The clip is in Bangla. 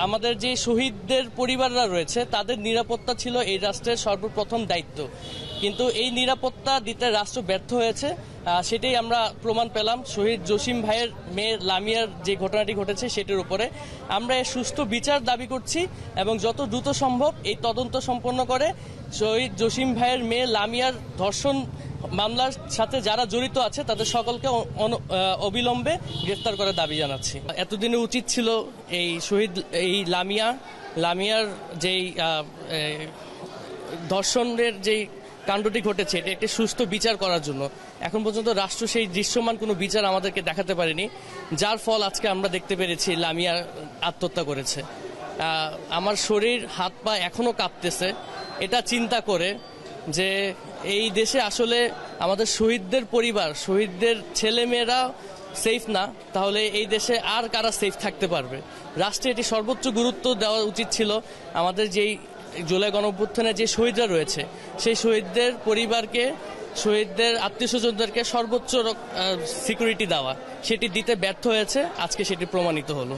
আমাদের যে শহীদদের পরিবাররা রয়েছে তাদের নিরাপত্তা ছিল এই রাষ্ট্রের সর্বপ্রথম দায়িত্ব, কিন্তু এই নিরাপত্তা দিতে রাষ্ট্র ব্যর্থ হয়েছে। সেটাই আমরা প্রমাণ পেলাম শহীদ জসিম ভাইয়ের মেয়ে লামিয়ার যে ঘটনাটি ঘটেছে সেটির উপরে। আমরা এর সুষ্ঠু বিচার দাবি করছি এবং যত দ্রুত সম্ভব এই তদন্ত সম্পন্ন করে শহীদ জসিম ভাইয়ের মেয়ে লামিয়ার ধর্ষণ মামলার সাথে যারা জড়িত আছে তাদের সকলকে অবিলম্বে গ্রেফতার করার দাবি জানাচ্ছি। এতদিনে উচিত ছিল এই লামিয়ার যেই ধর্ষণের যেই কাণ্ডটি ঘটেছে এটা একটি সুষ্ঠু বিচার করার জন্য। এখন পর্যন্ত রাষ্ট্র সেই দৃশ্যমান কোনো বিচার আমাদেরকে দেখাতে পারেনি, যার ফল আজকে আমরা দেখতে পেরেছি লামিয়া আত্মহত্যা করেছে। আমার শরীর হাত পা এখনো কাঁপতেছে এটা চিন্তা করে যে এই দেশে আসলে আমাদের শহীদদের পরিবার, শহীদদের ছেলেমেয়েরা সেফ না, তাহলে এই দেশে আর কারা সেফ থাকতে পারবে? রাষ্ট্রে এটি সর্বোচ্চ গুরুত্ব দেওয়া উচিত ছিল। আমাদের যেই জুলাই গণঅভ্যুত্থানে যে শহীদরা রয়েছে সেই শহীদদের পরিবারকে, শহীদদের আত্মীয় স্বজনদেরকে সর্বোচ্চ সিকিউরিটি দেওয়া, সেটি দিতে ব্যর্থ হয়েছে। আজকে সেটি প্রমাণিত হলো।